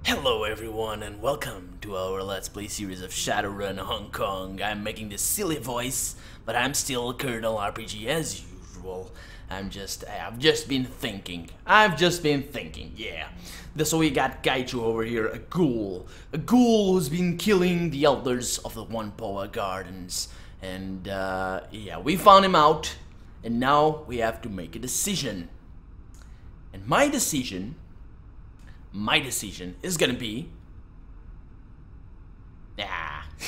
Hello everyone and welcome to our Let's Play series of Shadowrun Hong Kong. I'm making this silly voice, but I'm still Colonel RPG as usual. I've just been thinking, yeah. So we got Gaichu over here, a ghoul who's been killing the elders of the One Poa Gardens. And yeah, we found him out, and now we have to make a decision. And my decision is gonna be...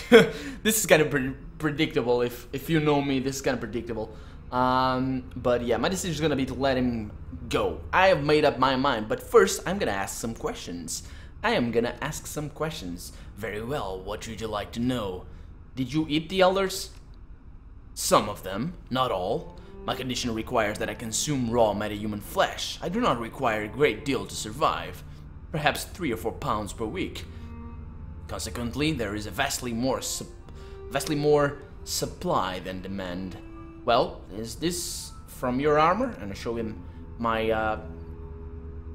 this is kind of predictable. If you know me, this is kind of predictable. But yeah, my decision is gonna be to let him go. I have made up my mind, but first I'm gonna ask some questions. Very well, what would you like to know? Did you eat the elders? Some of them, not all. My condition requires that I consume raw metahuman flesh. I do not require a great deal to survive. Perhaps 3 or 4 pounds per week. Consequently, there is a vastly more supply than demand. Well, is this from your armor? And I show him my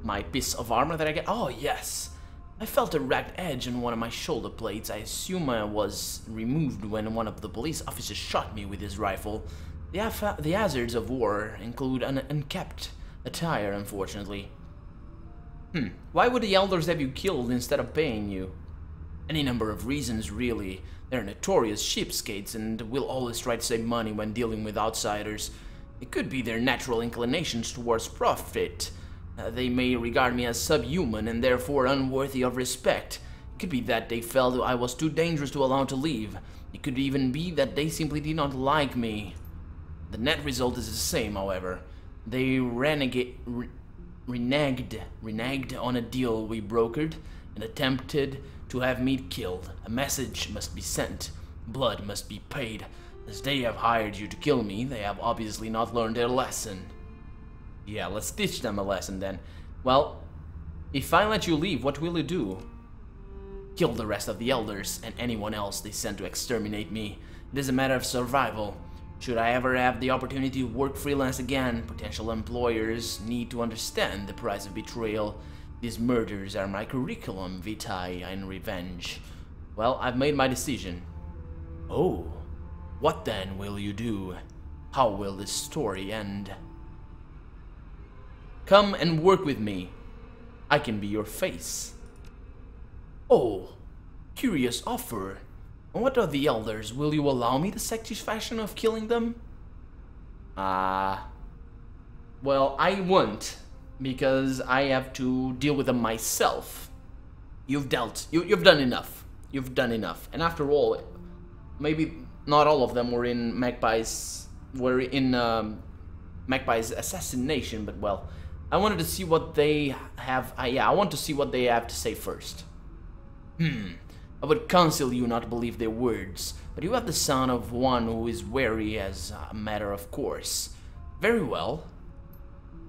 my piece of armor that I get. Oh yes, I felt a ragged edge on one of my shoulder plates. I assume I was removed when one of the police officers shot me with his rifle. The hazards of war include an unkept attire, unfortunately. Why would the elders have you killed instead of paying you? Any number of reasons, really. They're notorious cheapskates and will always try to save money when dealing with outsiders. It could be their natural inclinations towards profit. They may regard me as subhuman and therefore unworthy of respect. It could be that they felt I was too dangerous to allow to leave. It could even be that they simply did not like me. The net result is the same, however. They reneged on a deal we brokered and attempted to have me killed. A message must be sent. Blood must be paid. As they have hired you to kill me, they have obviously not learned their lesson. Yeah, let's teach them a lesson then. Well, if I let you leave, what will you do? Kill the rest of the elders and anyone else they sent to exterminate me. It is a matter of survival. Should I ever have the opportunity to work freelance again, potential employers need to understand the price of betrayal. These murders are my curriculum vitae in revenge. Well, I've made my decision. Oh, what then will you do? How will this story end? Come and work with me. I can be your face. Oh, curious offer. What are the elders? Will you allow me the satisfaction of killing them? Well, I won't, because I have to deal with them myself. You've done enough. And after all, maybe not all of them were in Magpie's assassination, but well, I wanted to see what they have. I want to see what they have to say first. I would counsel you not to believe their words, but you have the sound of one who is wary as a matter of course. Very well.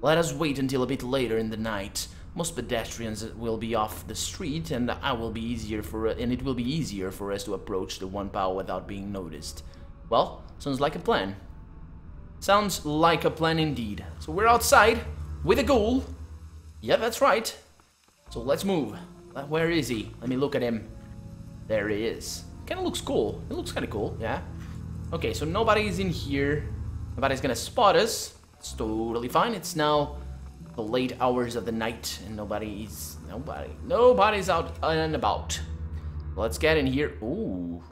Let us wait until a bit later in the night. Most pedestrians will be off the street, and it will be easier for us to approach the One Power without being noticed. Well, sounds like a plan. Sounds like a plan indeed. So we're outside with a ghoul. Yeah, that's right. So let's move. Where is he? Let me look at him. There he is. Kinda looks cool. It looks kinda cool, yeah. Okay, so nobody's in here. Nobody's gonna spot us. It's totally fine. It's now the late hours of the night and nobody's out and about. Let's get in here. Ooh.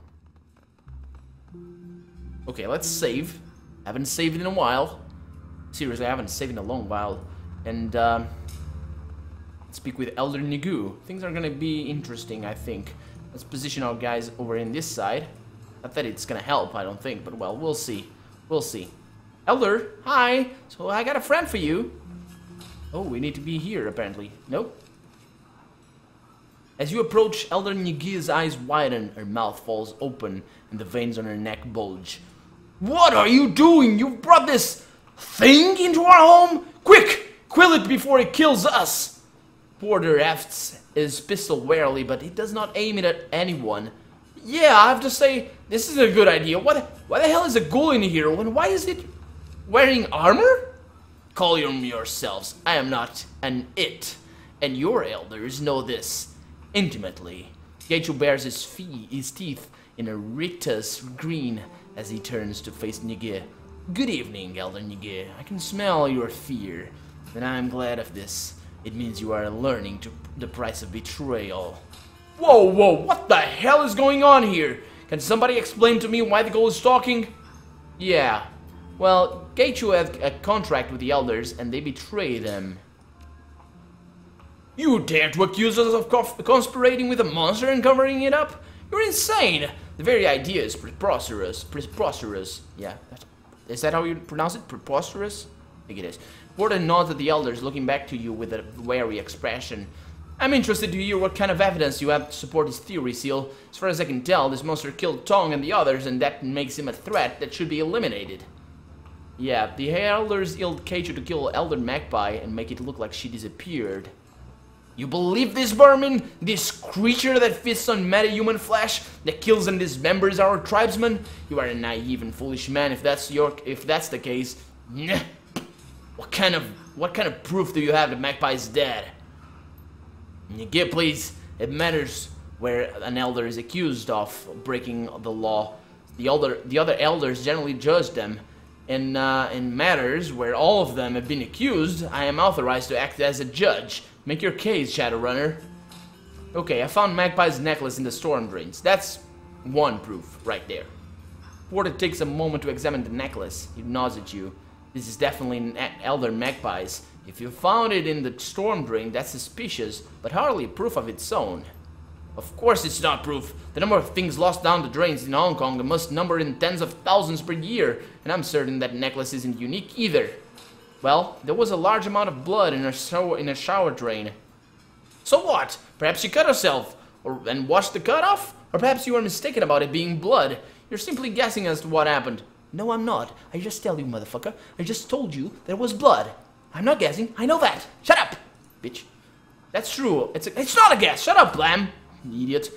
Okay, let's save. Haven't saved in a while. Seriously, I haven't saved in a long while. And speak with Elder Nigu. Things are gonna be interesting, I think. Let's position our guys over in this side. Not that it's gonna help, I don't think, but well, we'll see. We'll see. Elder, hi! So I got a friend for you. Oh, we need to be here, apparently. Nope. As you approach, Elder Nigu's eyes widen, her mouth falls open, and the veins on her neck bulge. What are you doing? You brought this thing into our home? Quick! Kill it before it kills us! Porter hefts his pistol warily, but he does not aim it at anyone. Yeah, I have to say, this is a good idea. Why the hell is a ghoul in here? And why is it wearing armor? Call yourselves. I am not an it, and your elders know this. intimately. Geicho bares his teeth in a rictus grin as he turns to face Nige. Good evening, Elder Nige. I can smell your fear, and I'm glad of this. It means you are learning the price of betrayal. Whoa, whoa, what the hell is going on here? Can somebody explain to me why the ghoul is talking? Yeah, well, Geicho had a contract with the elders, and they betrayed them. You dare to accuse us of conspirating with a monster and covering it up? You're insane! The very idea is preposterous. Preposterous. Yeah. Is that how you pronounce it? Preposterous? I think it is. Jordan nods at the elders, looking back to you with a wary expression. I'm interested to hear what kind of evidence you have to support his theory, Seal. As far as I can tell, this monster killed Tong and the others, and that makes him a threat that should be eliminated. Yeah, the elders illed Geicho to kill Elder Magpie and make it look like she disappeared. You believe this, vermin? This creature that feasts on meta-human flesh, that kills and dismembers our tribesmen? You are a naive and foolish man if that's the case. Nah. What kind of proof do you have that Magpie is dead? Nige, please. It matters where an elder is accused of breaking the law. The other elders generally judge them. In matters where all of them have been accused, I am authorized to act as a judge. Make your case, Shadowrunner. Okay, I found Magpie's necklace in the storm drains. That's one proof, right there. Porter takes a moment to examine the necklace. He nods at you. This is definitely an Elder Magpie's. If you found it in the storm drain, that's suspicious, but hardly proof of its own. Of course it's not proof. The number of things lost down the drains in Hong Kong must number in tens of thousands per year, and I'm certain that necklace isn't unique either. Well, there was a large amount of blood in a shower drain. So what? Perhaps you cut herself, and washed the cut off? Or perhaps you were mistaken about it being blood. You're simply guessing as to what happened. No, I'm not. I just tell you, motherfucker. I just told you there was blood. I'm not guessing. I know that. Shut up, bitch. That's true. It's not a guess. Shut up, Blam. Idiot.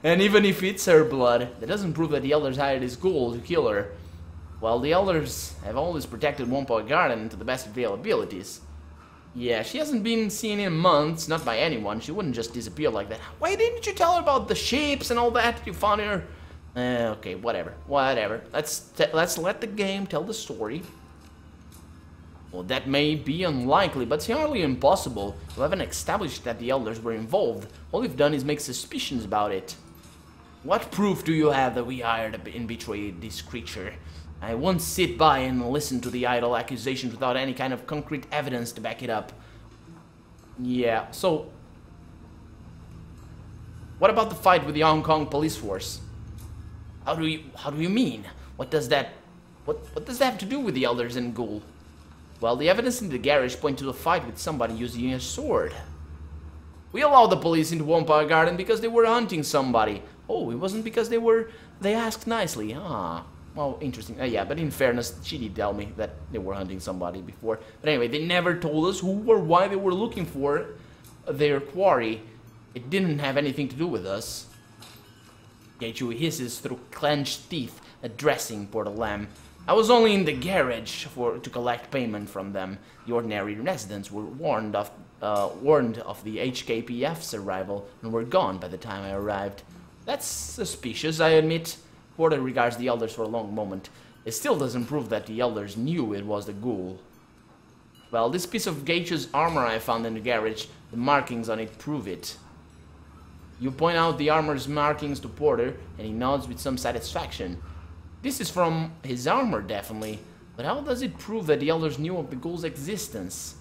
And even if it's her blood, that doesn't prove that the elders hired this ghoul to kill her. Well, the elders have always protected Wompa Garden to the best of their abilities. Yeah, she hasn't been seen in months, not by anyone. She wouldn't just disappear like that. Why didn't you tell her about the shapes and all that you found in her? Okay, whatever. Let's let the game tell the story. Well, that may be unlikely, but it's hardly impossible. You haven't established that the elders were involved. All you've done is make suspicions about it. What proof do you have that we hired and betrayed this creature? I won't sit by and listen to the idle accusations without any kind of concrete evidence to back it up. Yeah, so... what about the fight with the Hong Kong police force? How do you mean? What does that have to do with the elders and ghoul? Well, the evidence in the garage point to a fight with somebody using a sword. We allowed the police into Wompa Garden because they were hunting somebody. Oh, it wasn't because they asked nicely. Ah, well, interesting. Yeah, but in fairness, she did tell me that they were hunting somebody before. But anyway, they never told us who or why they were looking for their quarry. It didn't have anything to do with us. Geicho hisses through clenched teeth, addressing Port Lamb. I was only in the garage to collect payment from them. The ordinary residents were warned of the HKPF's arrival and were gone by the time I arrived. That's suspicious, I admit. Porter regards the elders for a long moment. It still doesn't prove that the elders knew it was the ghoul. Well, this piece of Geicho's armor I found in the garage, the markings on it prove it. You point out the armor's markings to Porter, and he nods with some satisfaction. This is from his armor, definitely, but how does it prove that the elders knew of the ghoul's existence?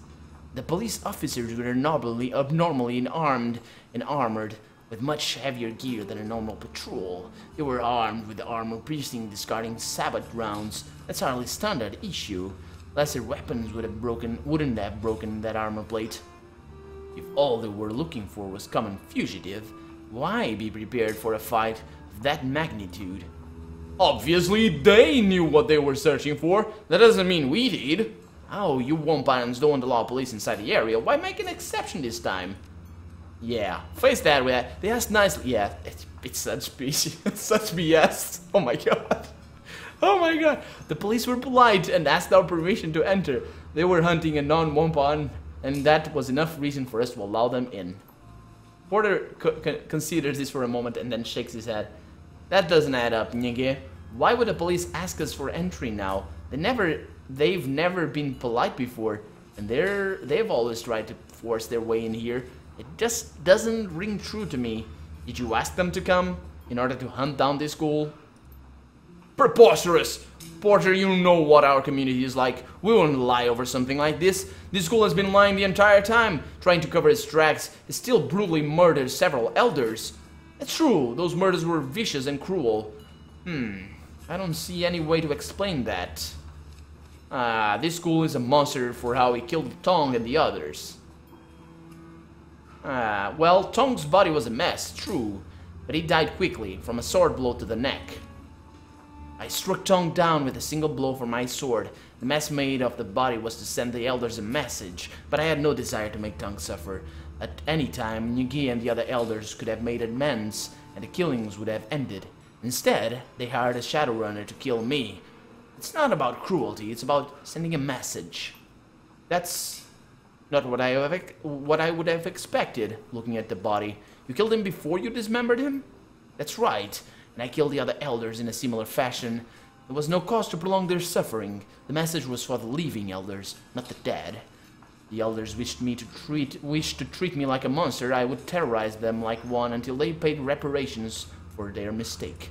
The police officers were abnormally armed and armored, with much heavier gear than a normal patrol. They were armed with armor-piercing, discarding sabot rounds. That's hardly standard issue. Lesser weapons wouldn't have broken that armor plate. If all they were looking for was common fugitive, why be prepared for a fight of that magnitude? Obviously, they knew what they were searching for. That doesn't mean we did. Oh, you Wompans don't allow police inside the area. Why make an exception this time? Yeah, face that way. They asked nicely. Yeah, it's such BS. Oh my god. Oh my god. The police were polite and asked our permission to enter. They were hunting a non-Wompan, and that was enough reason for us to allow them in. Porter considers this for a moment and then shakes his head. That doesn't add up, Nyege. Why would the police ask us for entry now? They've never been polite before, and they've always tried to force their way in here. It just doesn't ring true to me. Did you ask them to come in order to hunt down this school? Preposterous! Porter, you know what our community is like. We won't lie over something like this. This school has been lying the entire time, trying to cover its tracks. It still brutally murdered several elders. It's true, those murders were vicious and cruel. I don't see any way to explain that. This school is a monster for how he killed Tong and the others. Well, Tong's body was a mess, true, but he died quickly, from a sword blow to the neck. I struck Tong down with a single blow from my sword. The mess made of the body was to send the elders a message, but I had no desire to make Tong suffer. At any time, Nyege and the other elders could have made amends, and the killings would have ended. Instead, they hired a Shadowrunner to kill me. It's not about cruelty, it's about sending a message. That's not what I would have expected, looking at the body. You killed him before you dismembered him? That's right. And I killed the other elders in a similar fashion. There was no cause to prolong their suffering. The message was for the living elders, not the dead. The elders wished to treat me like a monster. I would terrorize them like one until they paid reparations for their mistake.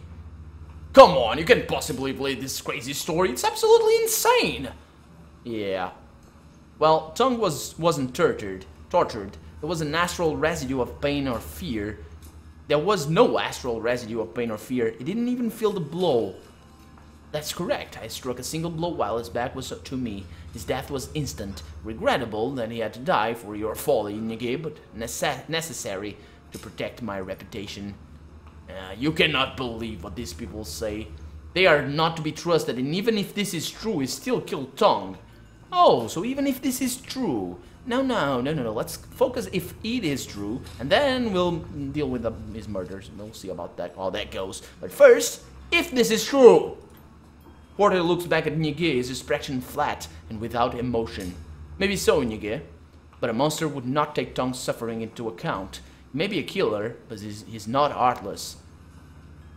Come on, you can't possibly believe this crazy story. It's absolutely insane. Yeah. Well, Tong wasn't tortured. There was an astral residue of pain or fear. There was no astral residue of pain or fear. He didn't even feel the blow. That's correct. I struck a single blow while his back was to me. His death was instant. Regrettable that he had to die for your folly, Nyege, but necessary to protect my reputation. You cannot believe what these people say. They are not to be trusted, and even if this is true, he still killed Tong. Oh, so even if this is true... No, let's focus if it is true, and then we'll deal with his murders. We'll see about that, how that goes. But first, if this is true! Porter looks back at Nyege, his expression flat and without emotion. Maybe so, Nyege, but a monster would not take Tong's suffering into account. He may be a killer, but he's not heartless.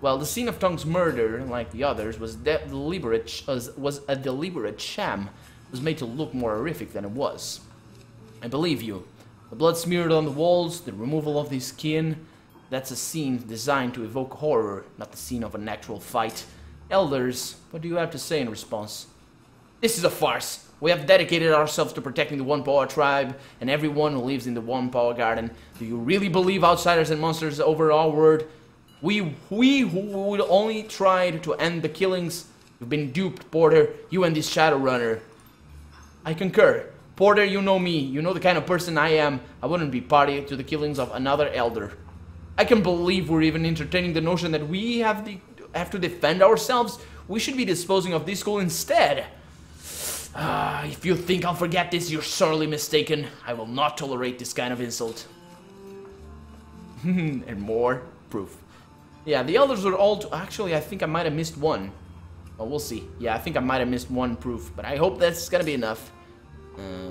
Well, the scene of Tong's murder, like the others, was a deliberate sham. It was made to look more horrific than it was. I believe you. The blood smeared on the walls, the removal of the skin, that's a scene designed to evoke horror, not the scene of an actual fight. Elders, what do you have to say in response? This is a farce. We have dedicated ourselves to protecting the One Power tribe and everyone who lives in the One Power Garden. Do you really believe outsiders and monsters over our word? We who would only tried to end the killings. You've been duped, Porter. You and this Shadowrunner. I concur. Porter, you know me. You know the kind of person I am. I wouldn't be party to the killings of another elder. I can believe we're even entertaining the notion that we have to defend ourselves. We should be disposing of this school instead. If you think I'll forget this, you're sorely mistaken. I will not tolerate this kind of insult. And more proof. Yeah, the elders were all... Actually, I think I might have missed one. Well, we'll see. Yeah, I think I might have missed one proof, but I hope that's gonna be enough.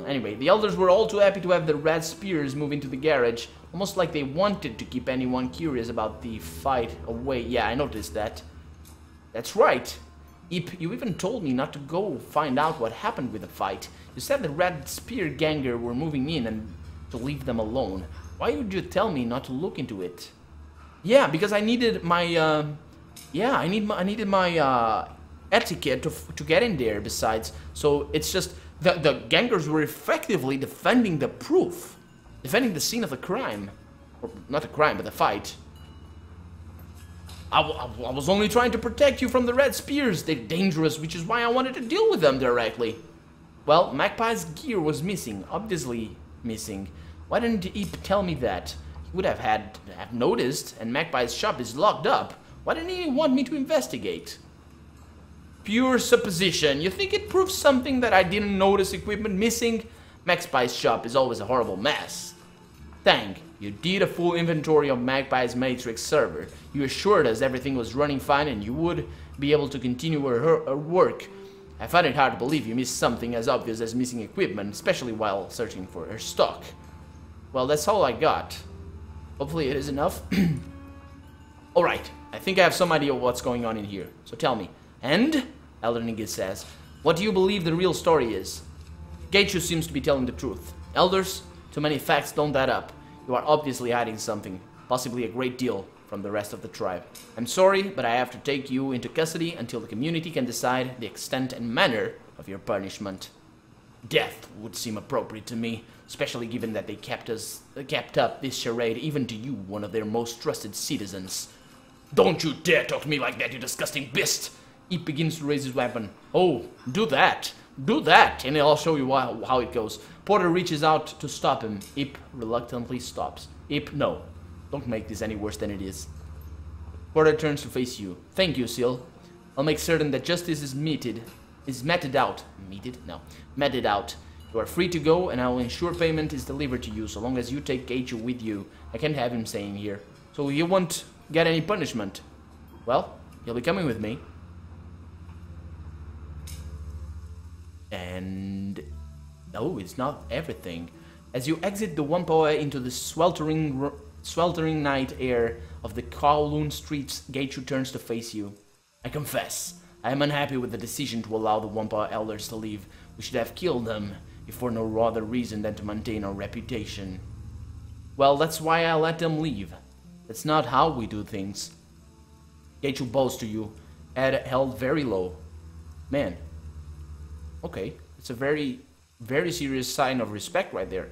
Anyway, the elders were all too happy to have the red spears move into the garage, almost like they wanted to keep anyone curious about the fight away. Yeah, I noticed that. That's right. You even told me not to go find out what happened with the fight. You said the red spear ganger were moving in and to leave them alone. Why would you tell me not to look into it? Yeah, because I needed my I needed my etiquette to get in there. Besides, so it's just the gangers were effectively defending the proof, defending the scene of the crime, or not the crime, but the fight. I was only trying to protect you from the red spears. They're dangerous, which is why I wanted to deal with them directly. Well, Magpie's gear was missing, obviously missing. Why didn't he tell me that? He would have noticed, and Magpie's shop is locked up. Why didn't he want me to investigate? Pure supposition. You think it proves something that I didn't notice equipment missing? Magpie's shop is always a horrible mess. Thank. You did a full inventory of Magpie's Matrix server. You assured us everything was running fine and you would be able to continue her work. I find it hard to believe you missed something as obvious as missing equipment, especially while searching for her stock. Well, that's all I got. Hopefully it is enough. Alright, I think I have some idea of what's going on in here. So tell me. And? Elder Nigis says, what do you believe the real story is? Geichu seems to be telling the truth. Elders, too many facts don't add up. You are obviously hiding something, possibly a great deal, from the rest of the tribe. I'm sorry, but I have to take you into custody until the community can decide the extent and manner of your punishment. Death would seem appropriate to me, especially given that they kept up this charade even to you, one of their most trusted citizens. Don't you dare talk to me like that, you disgusting beast! Ip begins to raise his weapon. Oh, do that! Do that! And I'll show you how it goes. Porter reaches out to stop him. Ip reluctantly stops. Ip, no. Don't make this any worse than it is. Porter turns to face you. Thank you, Seal. I'll make certain that justice is meted out. Meted? No. Meted out. You are free to go, and I will ensure payment is delivered to you, so long as you take Geichu with you. I can't have him staying here. So you won't get any punishment. Well, you'll be coming with me. And... no, it's not everything. As you exit the Wampoa into the sweltering night air of the Kowloon streets, Geichu turns to face you. I confess, I am unhappy with the decision to allow the Wampoa elders to leave. We should have killed them, if for no other reason than to maintain our reputation. Well, that's why I let them leave. That's not how we do things. Geichu bows to you, head held very low. Man. Okay, it's a very, very serious sign of respect right there.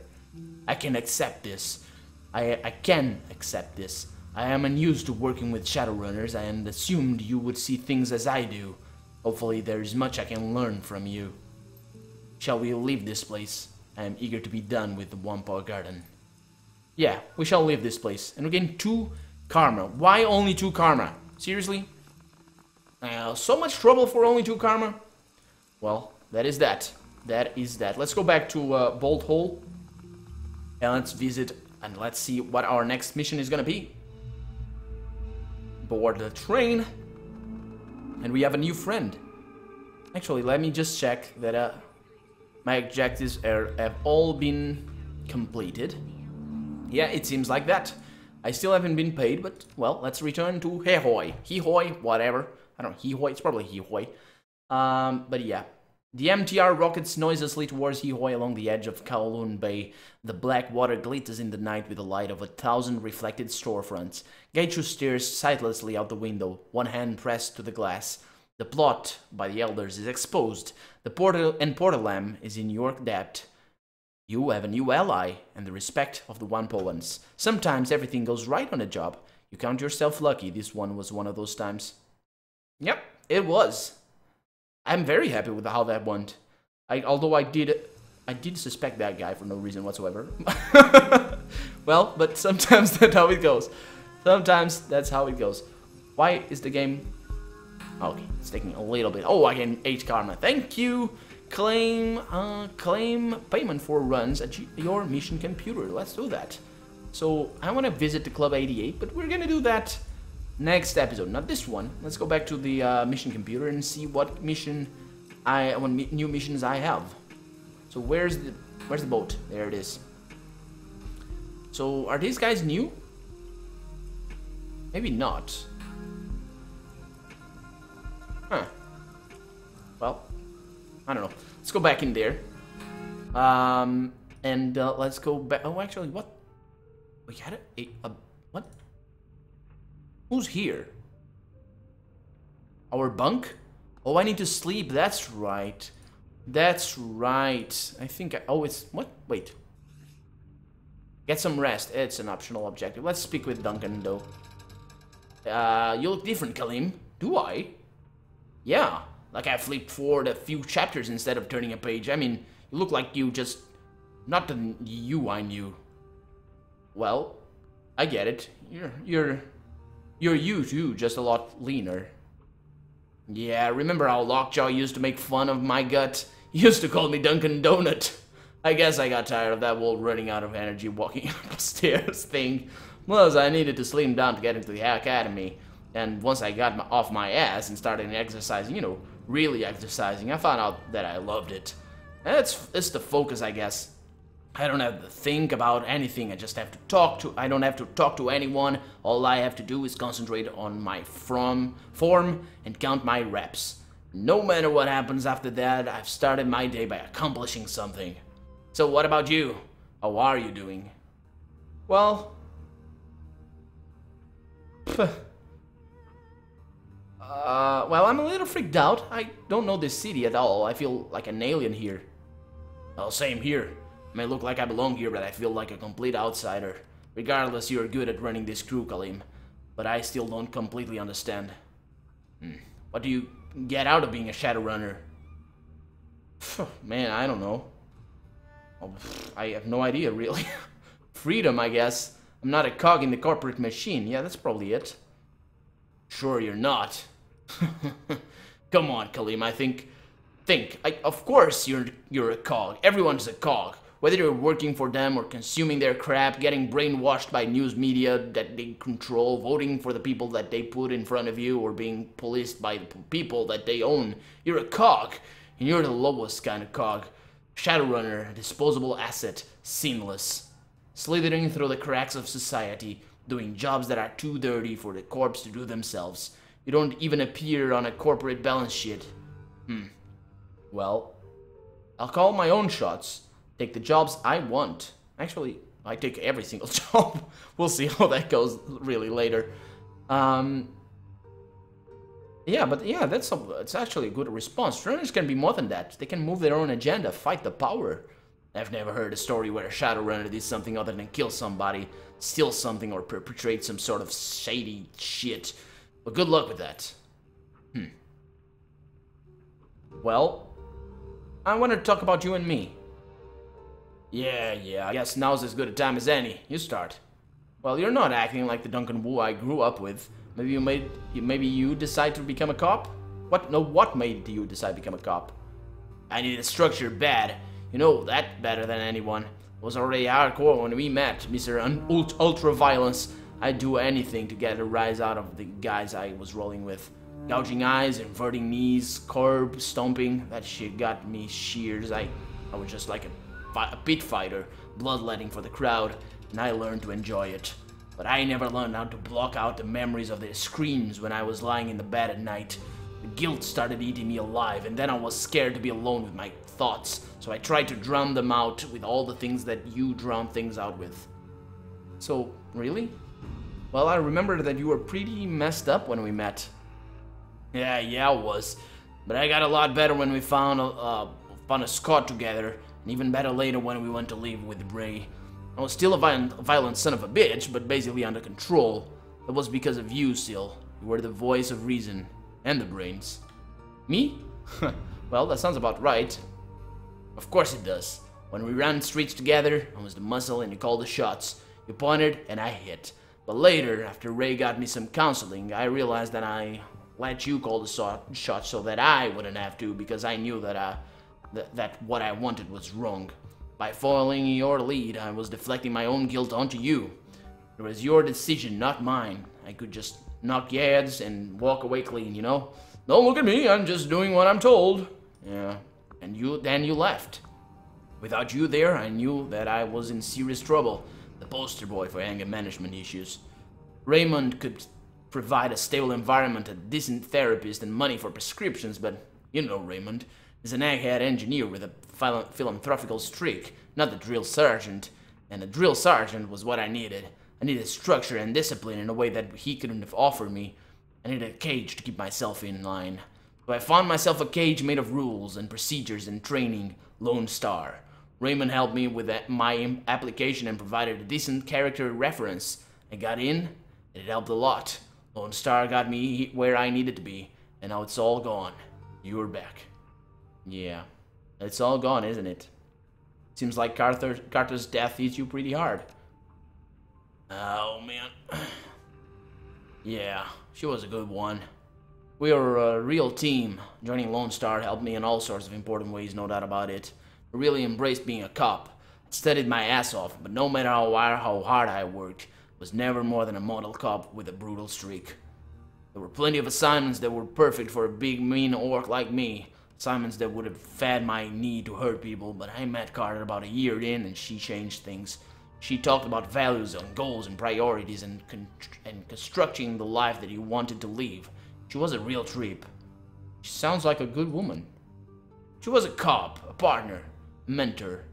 I can accept this. I can accept this. I am unused to working with Shadowrunners and assumed you would see things as I do. Hopefully there is much I can learn from you. Shall we leave this place? I am eager to be done with the Wampoa Garden. Yeah, we shall leave this place. And we gain 2 karma. Why only 2 karma? Seriously? So much trouble for only 2 karma? Well, that is that. That is that. Let's go back to Bolt Hole. And let's visit and let's see what our next mission is gonna be. Board the train. And we have a new friend. Actually, let me just check that my objectives have all been completed. Yeah, it seems like that. I still haven't been paid, but, well, let's return to Hehoy. Hehoy, whatever. I don't know, Hehoy, it's probably Hehoy. But yeah. The MTR rockets noiselessly towards Hehoy along the edge of Kowloon Bay. The black water glitters in the night with the light of 1,000 reflected storefronts. Geichu stares sightlessly out the window, one hand pressed to the glass. The plot by the elders is exposed. The Portalam is in your debt. You have a new ally and the respect of the Wampoans. Sometimes everything goes right on a job. You count yourself lucky this one was one of those times. Yep, it was. I'm very happy with how that went. Although I did suspect that guy for no reason whatsoever. Well, but sometimes that's how it goes. Sometimes that's how it goes. Why is the game... okay, it's taking a little bit. Oh, I gained 8 karma. Thank you. Claim payment for runs at your mission computer. Let's do that. So I want to visit the Club 88, but we're gonna do that next episode, not this one. Let's go back to the mission computer and see what new missions I have. So where's the boat? There it is. So are these guys new? Maybe not. Huh. Well, I don't know. Let's go back in there. And let's go back. Oh, actually, what? We had what? Who's here? Our bunk? Oh, I need to sleep. That's right. That's right. I think oh, it's... what? Wait. Get some rest. It's an optional objective. Let's speak with Duncan, though. You look different, Kalim. Do I? Yeah. Like I flipped forward a few chapters instead of turning a page. I mean, you look like you just... not the you I knew. Well, I get it. You're you too, just a lot leaner. Yeah, remember how Lockjaw used to make fun of my gut? He used to call me Dunkin' Donut. I guess I got tired of that whole running out of energy walking upstairs thing. Plus, I needed to slim down to get into the academy. And once I got off my ass and started exercising, you know, really exercising, I found out that I loved it. And it's the focus, I guess. I don't have to think about anything. I just have to talk to. I don't have to talk to anyone. All I have to do is concentrate on my form and count my reps. No matter what happens after that, I've started my day by accomplishing something. So what about you? How are you doing? Well, well, I'm a little freaked out. I don't know this city at all. I feel like an alien here. Well, same here. I may look like I belong here, but I feel like a complete outsider. Regardless, you're good at running this crew, Kalim. But I still don't completely understand. What do you get out of being a Shadowrunner? Man, I don't know. Oh, I have no idea, really. Freedom, I guess. I'm not a cog in the corporate machine. Yeah, that's probably it. Sure you're not. Come on, Kalim, of course you're a cog. Everyone's a cog. Whether you're working for them or consuming their crap, getting brainwashed by news media that they control, voting for the people that they put in front of you, or being policed by the people that they own, you're a cog. And you're the lowest kind of cog. Shadowrunner, disposable asset, seamless. Slithering through the cracks of society, doing jobs that are too dirty for the corps to do themselves. You don't even appear on a corporate balance sheet. Well, I'll call my own shots. Take the jobs I want. Actually, I take every single job. We'll see how that goes really later. Yeah, but yeah, it's actually a good response. Runners can be more than that. They can move their own agenda, fight the power. I've never heard a story where a Shadowrunner did something other than kill somebody, steal something, or perpetrate some sort of shady shit. But good luck with that. Well, I want to talk about you and me. Yeah, I guess now's as good a time as any. You start. Well, you're not acting like the Duncan Wu I grew up with. Maybe you decide to become a cop? What made you decide to become a cop? I needed structure bad. You know that better than anyone. I was already hardcore when we met, Mr. Ultra-Violence. I'd do anything to get a rise out of the guys I was rolling with. Gouging eyes, inverting knees, curb stomping. That shit got me shears. I was just like a pit fighter, bloodletting for the crowd, and I learned to enjoy it. But I never learned how to block out the memories of their screams when I was lying in the bed at night. The guilt started eating me alive, and then I was scared to be alone with my thoughts, so I tried to drown them out with all the things that you drown things out with. So, really? Well, I remember that you were pretty messed up when we met. Yeah, I was. But I got a lot better when we found a squad together, and even better later when we went to live with Bray. I was still a violent son of a bitch, but basically under control. That was because of you, Sil. You were the voice of reason. And the brains. Me? Well, that sounds about right. Of course it does. When we ran streets together, I was the muscle and you called the shots. You pointed and I hit. But later, after Ray got me some counseling, I realized that I let you call the shots so that I wouldn't have to, because I knew that that what I wanted was wrong. By following your lead, I was deflecting my own guilt onto you. It was your decision, not mine. I could just knock your heads and walk away clean, you know? Don't look at me, I'm just doing what I'm told. Yeah, and then you left. Without you there, I knew that I was in serious trouble. The poster boy for anger management issues. Raymond could provide a stable environment, a decent therapist, and money for prescriptions, but you know Raymond. He's an egghead engineer with a philanthropical streak, not the drill sergeant. And a drill sergeant was what I needed. I needed structure and discipline in a way that he couldn't have offered me. I needed a cage to keep myself in line. So I found myself a cage made of rules and procedures and training, Lone Star. Raymond helped me with my application and provided a decent character reference. I got in, and it helped a lot. Lone Star got me where I needed to be, and now it's all gone. You're back. Yeah, it's all gone, isn't it? Seems like Carter's death hit you pretty hard. Oh, man. Yeah, she was a good one. We were a real team. Joining Lone Star helped me in all sorts of important ways, no doubt about it. I really embraced being a cop. I studied my ass off, but no matter how hard I worked, I was never more than a model cop with a brutal streak. There were plenty of assignments that were perfect for a big, mean orc like me. assignments that would have fed my need to hurt people, but I met Carter about a year in and she changed things. She talked about values and goals and priorities and constructing the life that you wanted to live. She was a real trip. She sounds like a good woman. She was a cop, a partner, a mentor,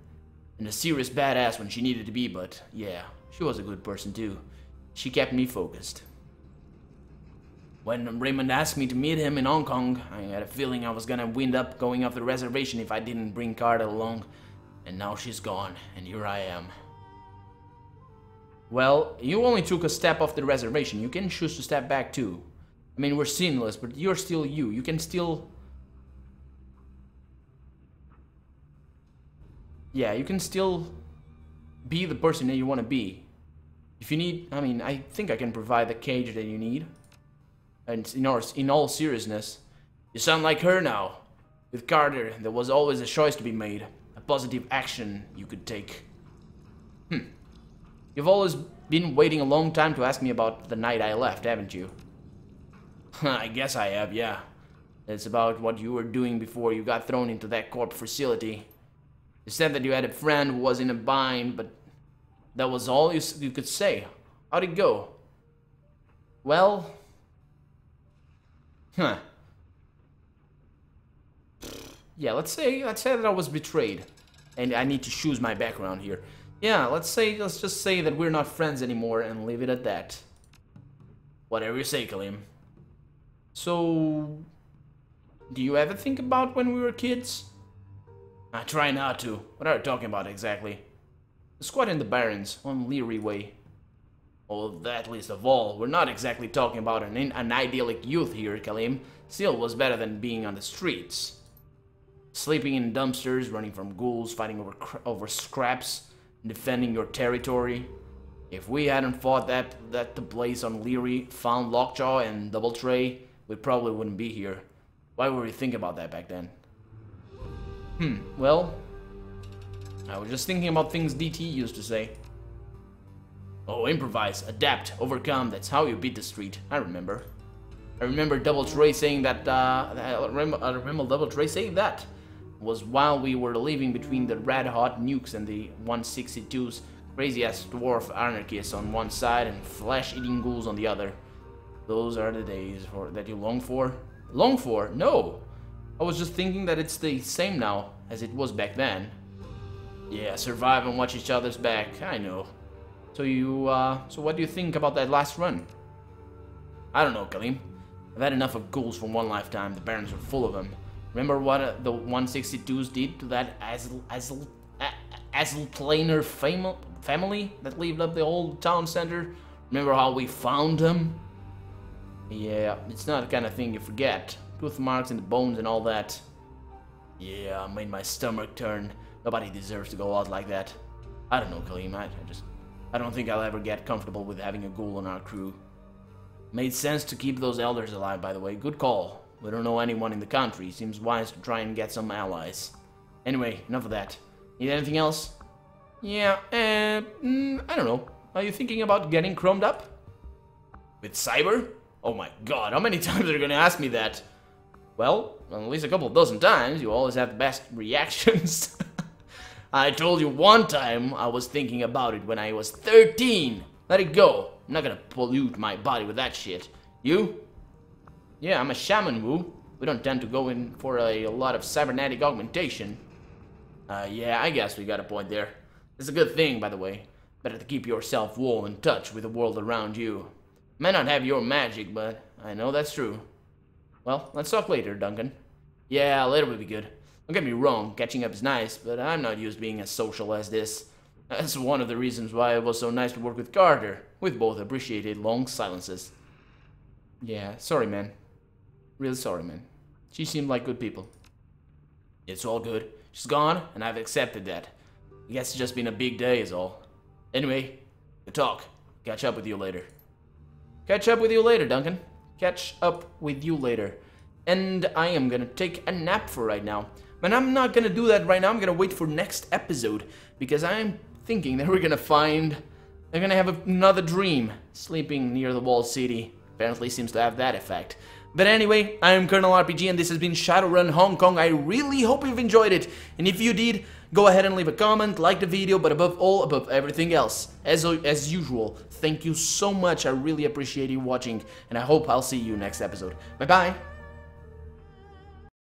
and a serious badass when she needed to be, but yeah, she was a good person too. She kept me focused. When Raymond asked me to meet him in Hong Kong, I had a feeling I was gonna wind up going off the reservation if I didn't bring Carter along. And now she's gone, and here I am. Well, you only took a step off the reservation. You can choose to step back too. I mean, we're sinless, but you're still you. You can still... Yeah, you can still be the person that you want to be. If you need... I mean, I think I can provide the cage that you need. And in all seriousness, you sound like her now. With Carter, there was always a choice to be made. A positive action you could take. You've always been waiting a long time to ask me about the night I left, haven't you? I guess I have, yeah. It's about what you were doing before you got thrown into that corp facility. You said that you had a friend who was in a bind, but that was all you could say. How'd it go? Well... Yeah, let's say that I was betrayed. And I need to choose my background here. Yeah, let's just say that we're not friends anymore and leave it at that. Whatever you say, Kalim. So, do you ever think about when we were kids? I try not to. What are you talking about exactly? The squad in the Barrens, on Leary Way. Oh, that least of all. We're not exactly talking about an idyllic youth here, Kalim. Still was better than being on the streets. Sleeping in dumpsters, running from ghouls, fighting over scraps, defending your territory. If we hadn't fought that the place on Leary, found Lockjaw and Doubletray, we probably wouldn't be here. Why would we think about that back then? Well, I was just thinking about things DT used to say. Oh, improvise, adapt, overcome, that's how you beat the street. I remember. I remember Doubletray saying that, I remember Doubletray saying that. Was while we were living between the red-hot nukes and the 162's crazy-ass dwarf anarchists on one side and flesh-eating ghouls on the other. Those are the days that you long for? Long for? No! I was just thinking that it's the same now as it was back then. Yeah, survive and watch each other's back, I know. So what do you think about that last run? I don't know, Kalim. I've had enough of ghouls from one lifetime. The Barrens are full of them. Remember what the 162s did to that Azalplaner family that lived up the old town center? Remember how we found them? Yeah, it's not the kind of thing you forget. Tooth marks in the bones and all that. Yeah, made my stomach turn. Nobody deserves to go out like that. I don't know, Kalim. I don't think I'll ever get comfortable with having a ghoul on our crew. Made sense to keep those elders alive, by the way. Good call. We don't know anyone in the country. Seems wise to try and get some allies. Anyway, enough of that. Need anything else? Yeah, I don't know. Are you thinking about getting chromed up? With cyber? Oh my god, how many times are you gonna ask me that? Well, at least a couple dozen times. You always have the best reactions. I told you one time I was thinking about it when I was 13. Let it go. I'm not gonna pollute my body with that shit. You? Yeah, I'm a shaman, Wu. We don't tend to go in for a lot of cybernetic augmentation. Yeah, I guess we got a point there. It's a good thing, by the way. Better to keep yourself well in touch with the world around you. May not have your magic, but I know that's true. Well, let's talk later, Duncan. Yeah, later will be good. Don't get me wrong, catching up is nice, but I'm not used to being as social as this. That's one of the reasons why it was so nice to work with Carter. We both appreciated long silences. Yeah, sorry, man. Really sorry, man. She seemed like good people. It's all good. She's gone, and I've accepted that. I guess it's just been a big day is all. Anyway, good talk. Catch up with you later. Catch up with you later, Duncan. Catch up with you later. And I am gonna take a nap for right now. But I'm not gonna do that right now. I'm gonna wait for next episode. Because I'm thinking that we're gonna have another dream. Sleeping near the walled city. Apparently seems to have that effect. But anyway, I am Colonel RPG and this has been Shadowrun Hong Kong. I really hope you've enjoyed it. And if you did, go ahead and leave a comment, like the video, but above all, above everything else, as usual, thank you so much. I really appreciate you watching and I hope I'll see you next episode. Bye bye.